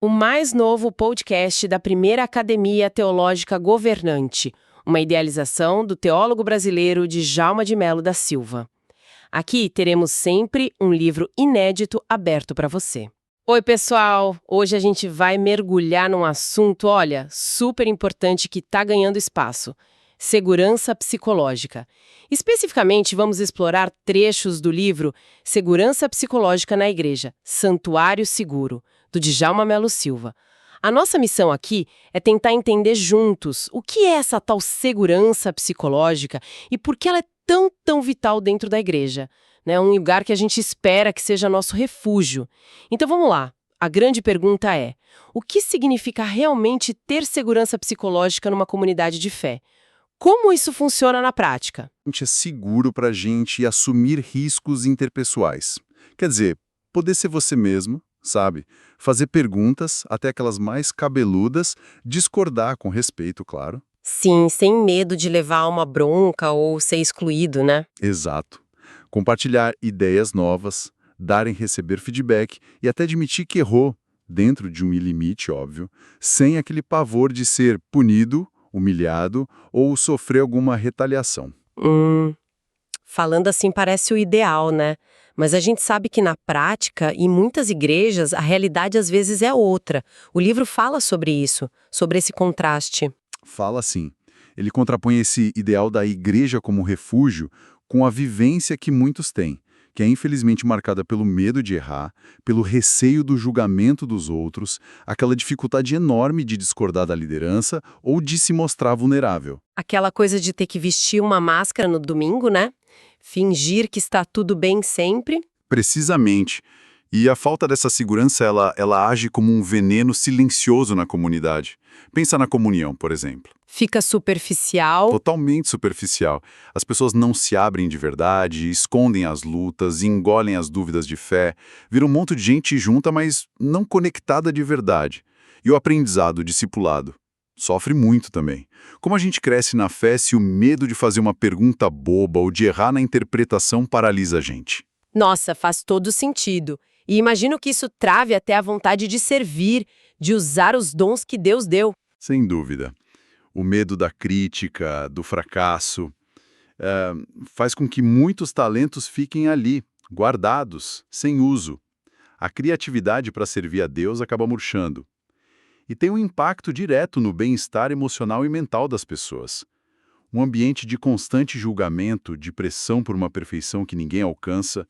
o mais novo podcast da primeira Academia Teológica Governante, uma idealização do teólogo brasileiro Djalma de Melo da Silva. Aqui teremos sempre um livro inédito aberto para você. Oi, pessoal! Hoje a gente vai mergulhar num assunto, olha, super importante que está ganhando espaço: segurança psicológica. Especificamente, vamos explorar trechos do livro Segurança Psicológica na Igreja, Santuário Seguro, do Djalma Melo Silva. A nossa missão aqui é tentar entender juntos o que é essa tal segurança psicológica e por que ela é tão vital dentro da igreja, né? Um lugar que a gente espera que seja nosso refúgio. Então vamos lá. A grande pergunta é: o que significa realmente ter segurança psicológica numa comunidade de fé? Como isso funciona na prática? É seguro para a gente assumir riscos interpessoais. Quer dizer, poder ser você mesmo, sabe? Fazer perguntas, até aquelas mais cabeludas, discordar com respeito, claro. Sim, sem medo de levar uma bronca ou ser excluído, né? Exato. Compartilhar ideias novas, dar e receber feedback e até admitir que errou, dentro de um limite, óbvio, sem aquele pavor de ser punido, humilhado ou sofrer alguma retaliação. Falando assim parece o ideal, né? Mas a gente sabe que na prática, em muitas igrejas, a realidade às vezes é outra. O livro fala sobre isso, sobre esse contraste. Fala assim, ele contrapõe esse ideal da igreja como refúgio com a vivência que muitos têm, que é infelizmente marcada pelo medo de errar, pelo receio do julgamento dos outros, aquela dificuldade enorme de discordar da liderança ou de se mostrar vulnerável. Aquela coisa de ter que vestir uma máscara no domingo, né? Fingir que está tudo bem sempre. Precisamente. E a falta dessa segurança, ela age como um veneno silencioso na comunidade. Pensa na comunhão, por exemplo. Fica superficial. Totalmente superficial. As pessoas não se abrem de verdade, escondem as lutas, engolem as dúvidas de fé, viram um monte de gente junta, mas não conectada de verdade. E o aprendizado, o discipulado, sofre muito também. Como a gente cresce na fé se o medo de fazer uma pergunta boba ou de errar na interpretação paralisa a gente? Nossa, faz todo sentido. E imagino que isso trave até a vontade de servir, de usar os dons que Deus deu. Sem dúvida. O medo da crítica, do fracasso, faz com que muitos talentos fiquem ali, guardados, sem uso. A criatividade para servir a Deus acaba murchando. E tem um impacto direto no bem-estar emocional e mental das pessoas. Um ambiente de constante julgamento, de pressão por uma perfeição que ninguém alcança,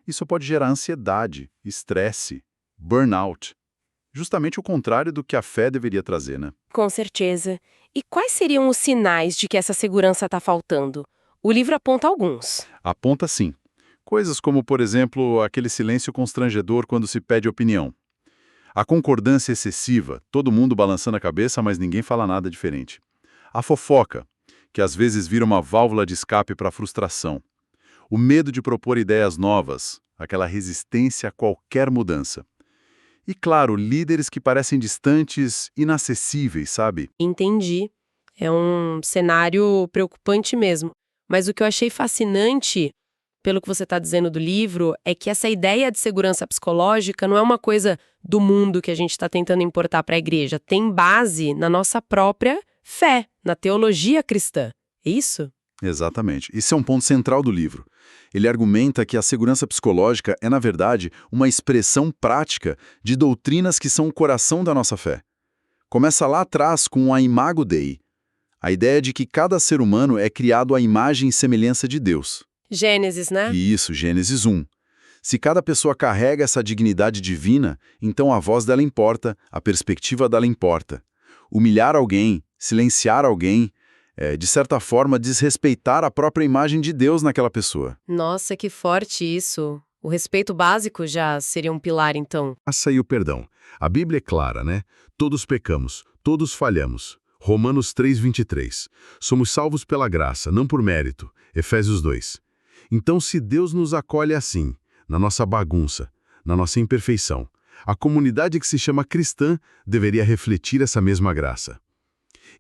isso pode gerar ansiedade, estresse, burnout. Justamente o contrário do que a fé deveria trazer, né? Com certeza. E quais seriam os sinais de que essa segurança está faltando? O livro aponta alguns. Aponta sim. Coisas como, por exemplo, aquele silêncio constrangedor quando se pede opinião. A concordância excessiva, todo mundo balançando a cabeça, mas ninguém fala nada diferente. A fofoca, que às vezes vira uma válvula de escape para a frustração. O medo de propor ideias novas, aquela resistência a qualquer mudança. E, claro, líderes que parecem distantes, inacessíveis, sabe? Entendi. É um cenário preocupante mesmo. Mas o que eu achei fascinante, pelo que você está dizendo do livro, é que essa ideia de segurança psicológica não é uma coisa do mundo que a gente está tentando importar para a igreja. Tem base na nossa própria fé, na teologia cristã. É isso? Exatamente. Esse é um ponto central do livro. Ele argumenta que a segurança psicológica é, na verdade, uma expressão prática de doutrinas que são o coração da nossa fé. Começa lá atrás com a Imago Dei, a ideia de que cada ser humano é criado à imagem e semelhança de Deus. Gênesis, né? Isso, Gênesis 1. Se cada pessoa carrega essa dignidade divina, então a voz dela importa, a perspectiva dela importa. Humilhar alguém, silenciar alguém, de certa forma, desrespeitar a própria imagem de Deus naquela pessoa. Nossa, que forte isso. O respeito básico já seria um pilar, então. Graça e o perdão. A Bíblia é clara, né? Todos pecamos, todos falhamos. Romanos 3:23. Somos salvos pela graça, não por mérito. Efésios 2. Então, se Deus nos acolhe assim, na nossa bagunça, na nossa imperfeição, a comunidade que se chama cristã deveria refletir essa mesma graça.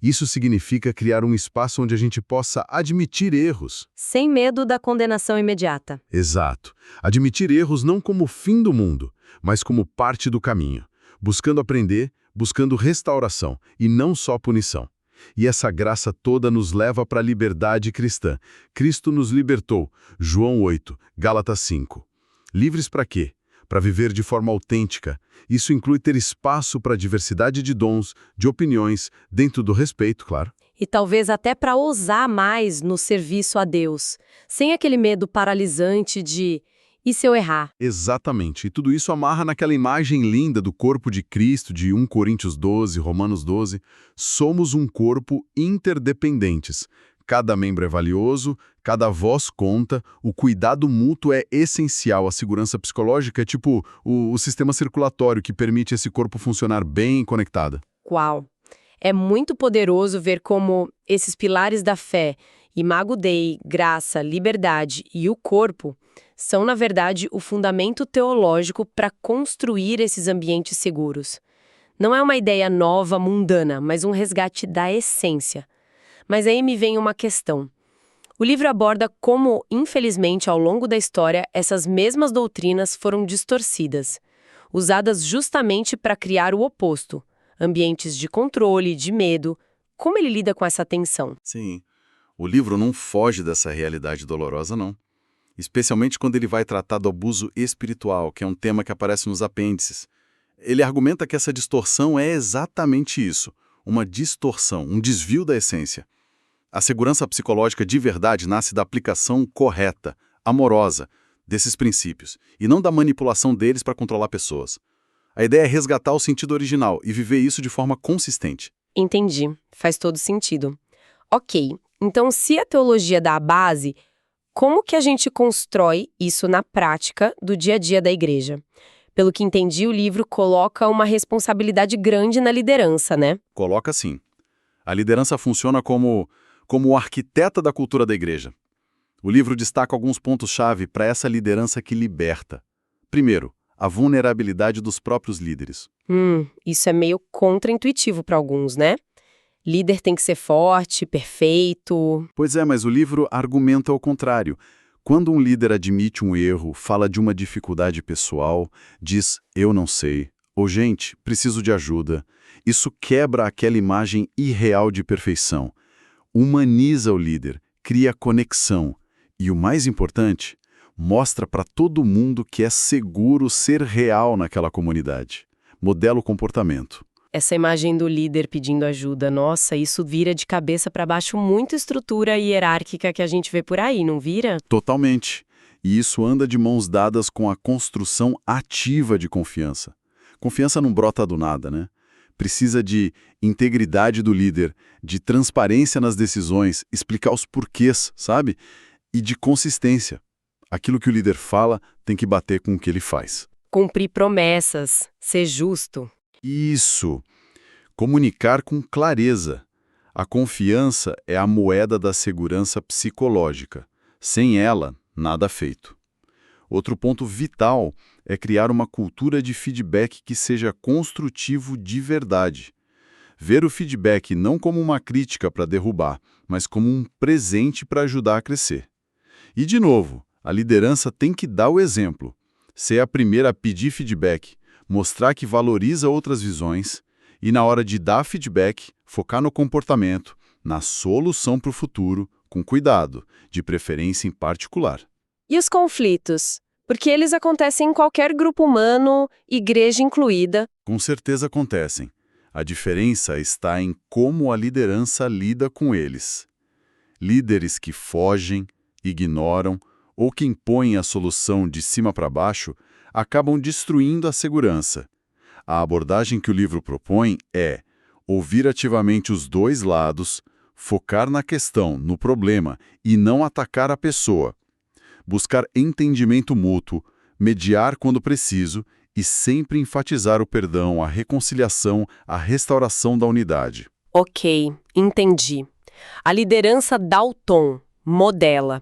Isso significa criar um espaço onde a gente possa admitir erros. Sem medo da condenação imediata. Exato. Admitir erros não como o fim do mundo, mas como parte do caminho. buscando aprender, buscando restauração e não só punição. E essa graça toda nos leva para a liberdade cristã. Cristo nos libertou. João 8, Gálatas 5. Livres para quê? Para viver de forma autêntica. Isso inclui ter espaço para a diversidade de dons, de opiniões, dentro do respeito, claro. E talvez até para ousar mais no serviço a Deus, sem aquele medo paralisante de e se eu errar? Exatamente. E tudo isso amarra naquela imagem linda do corpo de Cristo, de 1 Coríntios 12, Romanos 12. Somos um corpo interdependentes. Cada membro é valioso, cada voz conta, o cuidado mútuo é essencial, a segurança psicológica é tipo o sistema circulatório que permite esse corpo funcionar bem conectado. Uau! É muito poderoso ver como esses pilares da fé, Imago Dei, graça, liberdade e o corpo, são, na verdade, o fundamento teológico para construir esses ambientes seguros. Não é uma ideia nova, mundana, mas um resgate da essência. Mas aí me vem uma questão. O livro aborda como, infelizmente, ao longo da história, essas mesmas doutrinas foram distorcidas, usadas justamente para criar o oposto, ambientes de controle, de medo. Como ele lida com essa tensão? Sim, o livro não foge dessa realidade dolorosa, não. Especialmente quando ele vai tratar do abuso espiritual, que é um tema que aparece nos apêndices. Ele argumenta que essa distorção é exatamente isso, uma distorção, um desvio da essência. A segurança psicológica de verdade nasce da aplicação correta, amorosa, desses princípios, e não da manipulação deles para controlar pessoas. A ideia é resgatar o sentido original e viver isso de forma consistente. Entendi. Faz todo sentido. Ok, então se a teologia dá a base, como que a gente constrói isso na prática do dia a dia da igreja? Pelo que entendi, o livro coloca uma responsabilidade grande na liderança, né? Coloca sim. A liderança funciona como o arquiteta da cultura da igreja. O livro destaca alguns pontos-chave para essa liderança que liberta. Primeiro, a vulnerabilidade dos próprios líderes. Isso é meio contraintuitivo para alguns, né? Líder tem que ser forte, perfeito. Pois é, mas o livro argumenta o contrário. Quando um líder admite um erro, fala de uma dificuldade pessoal, diz, eu não sei, ou gente, preciso de ajuda, isso quebra aquela imagem irreal de perfeição. Humaniza o líder, cria conexão e, o mais importante, mostra para todo mundo que é seguro ser real naquela comunidade. Modela o comportamento. Essa imagem do líder pedindo ajuda, nossa, isso vira de cabeça para baixo muita estrutura hierárquica que a gente vê por aí, não vira? Totalmente. E isso anda de mãos dadas com a construção ativa de confiança. Confiança não brota do nada, né? Precisa de integridade do líder, de transparência nas decisões, explicar os porquês, sabe? E de consistência. Aquilo que o líder fala tem que bater com o que ele faz. Cumprir promessas, ser justo. Isso. Comunicar com clareza. A confiança é a moeda da segurança psicológica. Sem ela, nada feito. Outro ponto vital é criar uma cultura de feedback que seja construtivo de verdade. Ver o feedback não como uma crítica para derrubar, mas como um presente para ajudar a crescer. E, de novo, a liderança tem que dar o exemplo. Ser a primeira a pedir feedback, mostrar que valoriza outras visões e, na hora de dar feedback, focar no comportamento, na solução para o futuro, com cuidado, de preferência em particular. E os conflitos? Porque eles acontecem em qualquer grupo humano, igreja incluída. Com certeza acontecem. A diferença está em como a liderança lida com eles. Líderes que fogem, ignoram ou que impõem a solução de cima para baixo acabam destruindo a segurança. A abordagem que o livro propõe é ouvir ativamente os dois lados, focar na questão, no problema e não atacar a pessoa. Buscar entendimento mútuo, mediar quando preciso e sempre enfatizar o perdão, a reconciliação, a restauração da unidade. Ok, entendi. A liderança dá o tom, modela,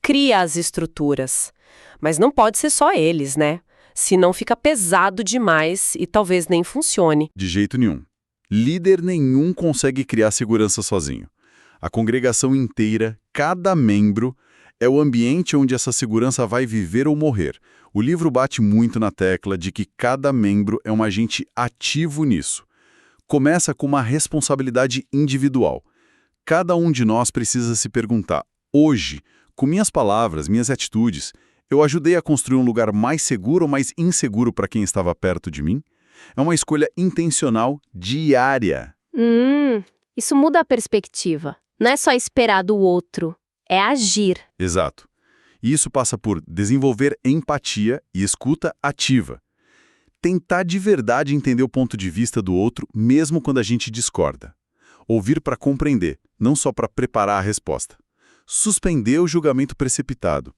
cria as estruturas. Mas não pode ser só eles, né? Senão fica pesado demais e talvez nem funcione. De jeito nenhum. Líder nenhum consegue criar segurança sozinho. A congregação inteira, cada membro, É o ambiente onde essa segurança vai viver ou morrer. O livro bate muito na tecla de que cada membro é um agente ativo nisso. Começa com uma responsabilidade individual. Cada um de nós precisa se perguntar: hoje, com minhas palavras, minhas atitudes, eu ajudei a construir um lugar mais seguro ou mais inseguro para quem estava perto de mim? É uma escolha intencional diária. Isso muda a perspectiva. Não é só esperar do outro, é agir. Exato. E isso passa por desenvolver empatia e escuta ativa. Tentar de verdade entender o ponto de vista do outro, mesmo quando a gente discorda. Ouvir para compreender, não só para preparar a resposta. Suspender o julgamento precipitado.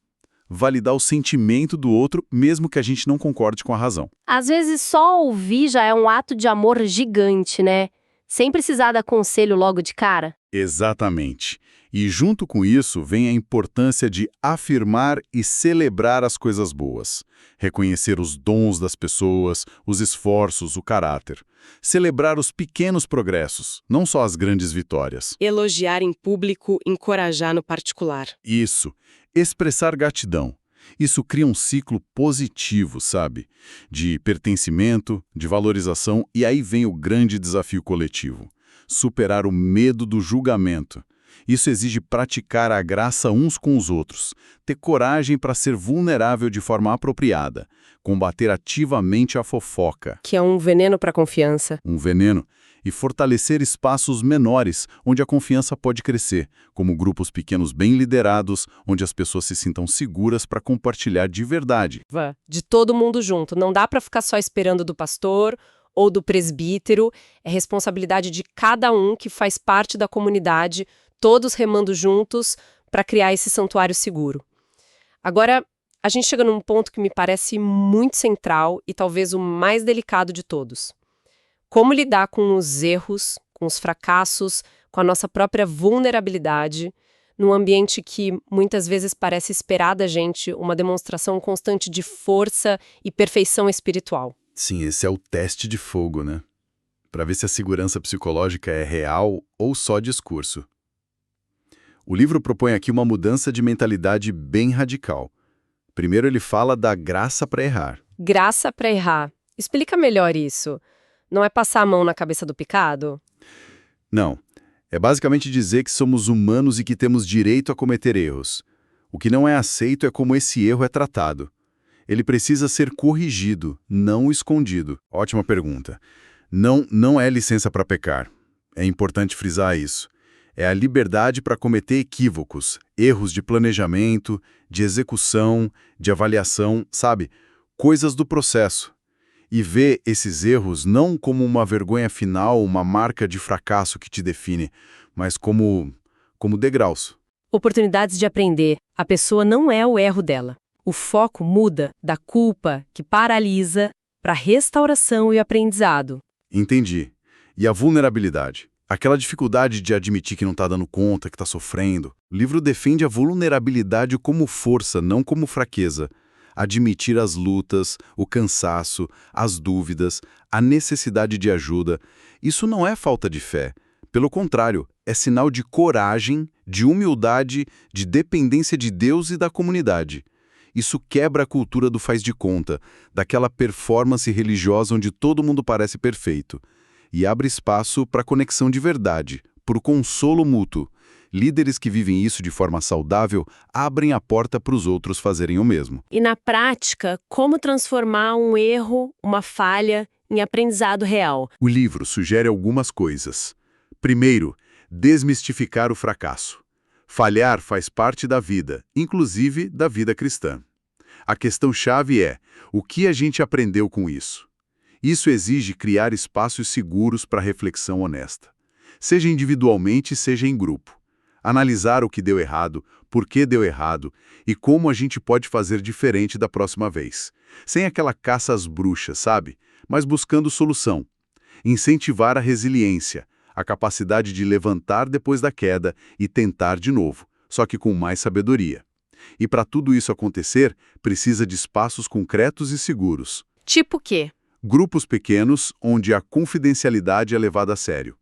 Validar o sentimento do outro, mesmo que a gente não concorde com a razão. Às vezes só ouvir já é um ato de amor gigante, né? Sem precisar dar conselho logo de cara. Exatamente. E junto com isso vem a importância de afirmar e celebrar as coisas boas. Reconhecer os dons das pessoas, os esforços, o caráter. Celebrar os pequenos progressos, não só as grandes vitórias. Elogiar em público, encorajar no particular. Isso. Expressar gratidão. Isso cria um ciclo positivo, sabe? De pertencimento, de valorização, e aí vem o grande desafio coletivo. Superar o medo do julgamento. Isso exige praticar a graça uns com os outros, ter coragem para ser vulnerável de forma apropriada, combater ativamente a fofoca. Que é um veneno para a confiança. Um veneno. E fortalecer espaços menores, onde a confiança pode crescer, como grupos pequenos bem liderados, onde as pessoas se sintam seguras para compartilhar de verdade. De todo mundo junto. Não dá para ficar só esperando do pastor ou do presbítero. É responsabilidade de cada um que faz parte da comunidade, todos remando juntos para criar esse santuário seguro. Agora, a gente chega num ponto que me parece muito central e talvez o mais delicado de todos. Como lidar com os erros, com os fracassos, com a nossa própria vulnerabilidade, num ambiente que muitas vezes parece esperar da gente uma demonstração constante de força e perfeição espiritual. Sim, esse é o teste de fogo, né? Para ver se a segurança psicológica é real ou só discurso. O livro propõe aqui uma mudança de mentalidade bem radical. Primeiro ele fala da graça para errar. Graça para errar. Explica melhor isso. Não é passar a mão na cabeça do picado? Não. É basicamente dizer que somos humanos e que temos direito a cometer erros. O que não é aceito é como esse erro é tratado. Ele precisa ser corrigido, não escondido. Ótima pergunta. Não é licença para pecar. É importante frisar isso. É a liberdade para cometer equívocos, erros de planejamento, de execução, de avaliação, sabe? Coisas do processo. E ver esses erros não como uma vergonha final, uma marca de fracasso que te define, mas como degraus. Oportunidades de aprender. A pessoa não é o erro dela. O foco muda da culpa, que paralisa, para restauração e aprendizado. Entendi. E a vulnerabilidade? Aquela dificuldade de admitir que não está dando conta, que está sofrendo. O livro defende a vulnerabilidade como força, não como fraqueza. Admitir as lutas, o cansaço, as dúvidas, a necessidade de ajuda. Isso não é falta de fé. Pelo contrário, é sinal de coragem, de humildade, de dependência de Deus e da comunidade. Isso quebra a cultura do faz de conta, daquela performance religiosa onde todo mundo parece perfeito, e abre espaço para conexão de verdade, por consolo mútuo. Líderes que vivem isso de forma saudável abrem a porta para os outros fazerem o mesmo. E na prática, como transformar um erro, uma falha, em aprendizado real? O livro sugere algumas coisas. Primeiro, desmistificar o fracasso. Falhar faz parte da vida, inclusive da vida cristã. A questão-chave é: o que a gente aprendeu com isso? Isso exige criar espaços seguros para reflexão honesta. Seja individualmente, seja em grupo. Analisar o que deu errado, por que deu errado e como a gente pode fazer diferente da próxima vez. Sem aquela caça às bruxas, sabe? Mas buscando solução. Incentivar a resiliência, a capacidade de levantar depois da queda e tentar de novo, só que com mais sabedoria. E para tudo isso acontecer, precisa de espaços concretos e seguros. Tipo o quê? Grupos pequenos onde a confidencialidade é levada a sério.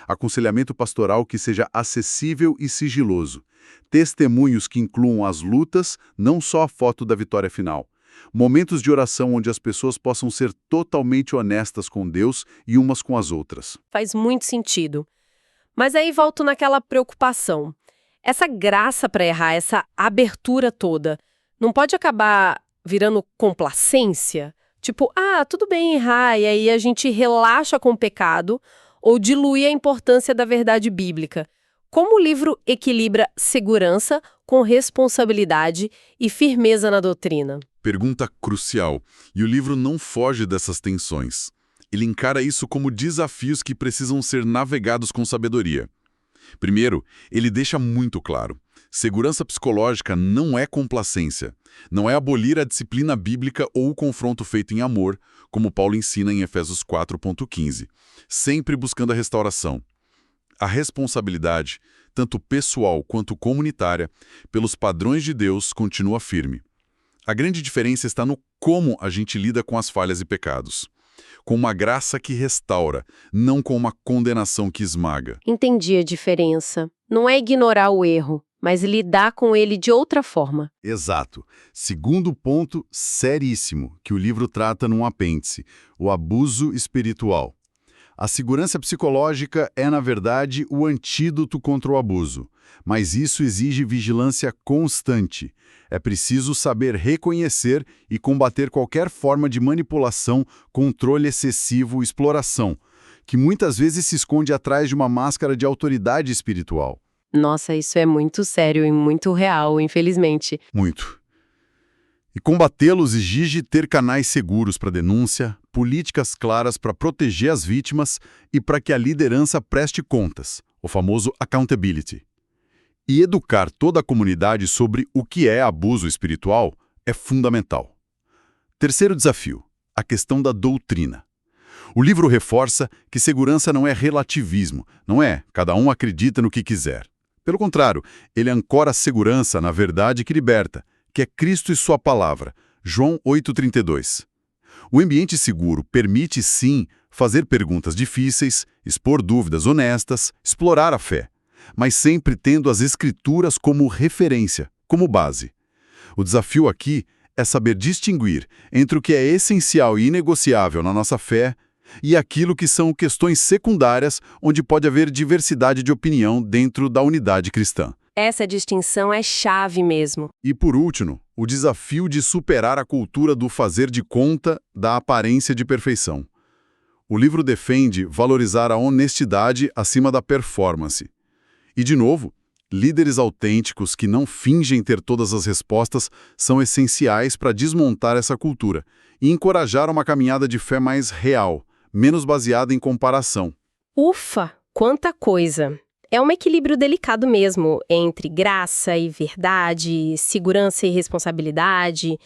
Aconselhamento pastoral que seja acessível e sigiloso. Testemunhos que incluam as lutas, não só a foto da vitória final. Momentos de oração onde as pessoas possam ser totalmente honestas com Deus e umas com as outras. Faz muito sentido. Mas aí volto naquela preocupação. Essa graça para errar, essa abertura toda, não pode acabar virando complacência? Tipo, tudo bem errar, e aí a gente relaxa com o pecado ou dilui a importância da verdade bíblica. Como o livro equilibra segurança com responsabilidade e firmeza na doutrina? Pergunta crucial. E o livro não foge dessas tensões. Ele encara isso como desafios que precisam ser navegados com sabedoria. Primeiro, ele deixa muito claro: segurança psicológica não é complacência, não é abolir a disciplina bíblica ou o confronto feito em amor, como Paulo ensina em Efésios 4,15, sempre buscando a restauração. A responsabilidade, tanto pessoal quanto comunitária, pelos padrões de Deus continua firme. A grande diferença está no como a gente lida com as falhas e pecados. Com uma graça que restaura, não com uma condenação que esmaga. Entendi a diferença. Não é ignorar o erro, mas lidar com ele de outra forma. Exato. Segundo ponto seríssimo que o livro trata num apêndice: o abuso espiritual. A segurança psicológica é, na verdade, o antídoto contra o abuso, mas isso exige vigilância constante. É preciso saber reconhecer e combater qualquer forma de manipulação, controle excessivo, exploração, que muitas vezes se esconde atrás de uma máscara de autoridade espiritual. Nossa, isso é muito sério e muito real, infelizmente. Muito. E combatê-los exige ter canais seguros para denúncia, políticas claras para proteger as vítimas e para que a liderança preste contas, o famoso accountability. E educar toda a comunidade sobre o que é abuso espiritual é fundamental. Terceiro desafio: a questão da doutrina. O livro reforça que segurança não é relativismo, não é cada um acredita no que quiser. Pelo contrário, ele ancora a segurança na verdade que liberta, que é Cristo e sua palavra, João 8,32. O ambiente seguro permite, sim, fazer perguntas difíceis, expor dúvidas honestas, explorar a fé, mas sempre tendo as Escrituras como referência, como base. O desafio aqui é saber distinguir entre o que é essencial e inegociável na nossa fé e aquilo que são questões secundárias onde pode haver diversidade de opinião dentro da unidade cristã. Essa distinção é chave mesmo. E por último, o desafio de superar a cultura do fazer de conta da aparência de perfeição. O livro defende valorizar a honestidade acima da performance. E, de novo, líderes autênticos que não fingem ter todas as respostas são essenciais para desmontar essa cultura e encorajar uma caminhada de fé mais real, menos baseada em comparação. Ufa, quanta coisa! É um equilíbrio delicado mesmo entre graça e verdade, segurança e responsabilidade.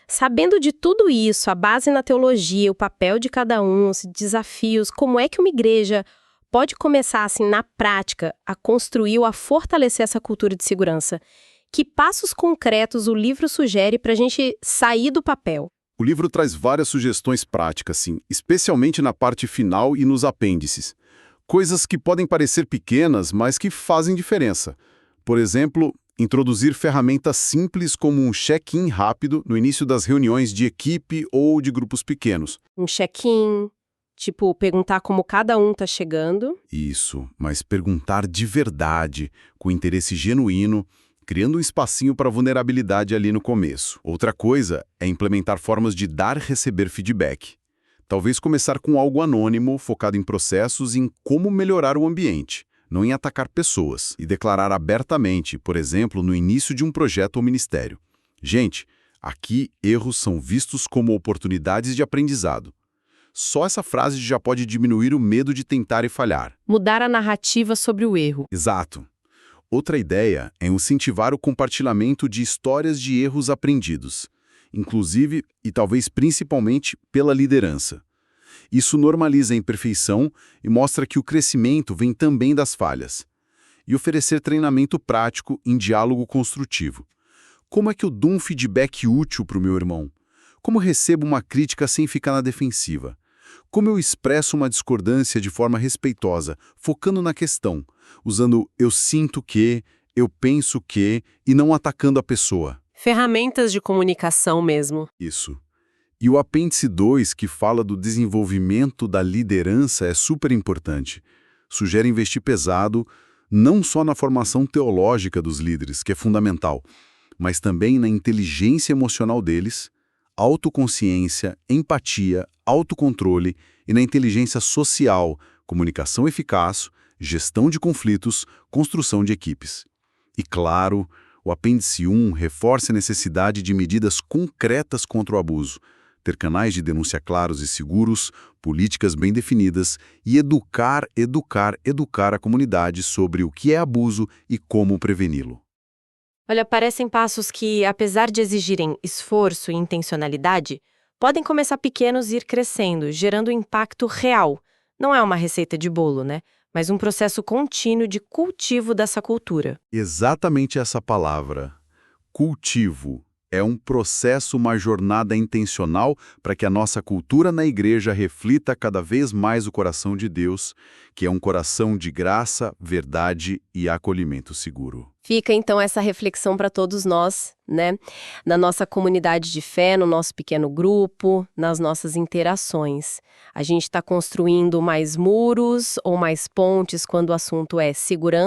Sabendo de tudo isso, a base na teologia, o papel de cada um, os desafios, como é que uma igreja pode começar, assim, na prática, a construir ou a fortalecer essa cultura de segurança? Que passos concretos o livro sugere para a gente sair do papel? O livro traz várias sugestões práticas, sim, especialmente na parte final e nos apêndices. Coisas que podem parecer pequenas, mas que fazem diferença. Por exemplo, introduzir ferramentas simples como um check-in rápido no início das reuniões de equipe ou de grupos pequenos. Um check-in, tipo, perguntar como cada um está chegando. Isso, mas perguntar de verdade, com interesse genuíno, criando um espacinho para vulnerabilidade ali no começo. Outra coisa é implementar formas de dar e receber feedback. Talvez começar com algo anônimo, focado em processos e em como melhorar o ambiente, não em atacar pessoas, e declarar abertamente, por exemplo, no início de um projeto ou ministério: gente, aqui erros são vistos como oportunidades de aprendizado. Só essa frase já pode diminuir o medo de tentar e falhar. Mudar a narrativa sobre o erro. Exato. Outra ideia é incentivar o compartilhamento de histórias de erros aprendidos, inclusive e talvez principalmente pela liderança. Isso normaliza a imperfeição e mostra que o crescimento vem também das falhas. E oferecer treinamento prático em diálogo construtivo. Como é que eu dou um feedback útil para o meu irmão? Como recebo uma crítica sem ficar na defensiva? Como eu expresso uma discordância de forma respeitosa, focando na questão, usando eu sinto que, eu penso que, e não atacando a pessoa. Ferramentas de comunicação mesmo. Isso. E o apêndice 2, que fala do desenvolvimento da liderança, é super importante. Sugere investir pesado, não só na formação teológica dos líderes, que é fundamental, mas também na inteligência emocional deles, autoconsciência, empatia, autocontrole e na inteligência social, comunicação eficaz, gestão de conflitos, construção de equipes. E claro, o apêndice 1 reforça a necessidade de medidas concretas contra o abuso, ter canais de denúncia claros e seguros, políticas bem definidas e educar a comunidade sobre o que é abuso e como preveni-lo. Olha, parecem passos que, apesar de exigirem esforço e intencionalidade, podem começar pequenos e ir crescendo, gerando impacto real. Não é uma receita de bolo, né? Mas um processo contínuo de cultivo dessa cultura. Exatamente essa palavra, cultivo. É um processo, uma jornada intencional para que a nossa cultura na igreja reflita cada vez mais o coração de Deus, que é um coração de graça, verdade e acolhimento seguro. Fica então essa reflexão para todos nós, né? Na nossa comunidade de fé, no nosso pequeno grupo, nas nossas interações. A gente está construindo mais muros ou mais pontes quando o assunto é segurança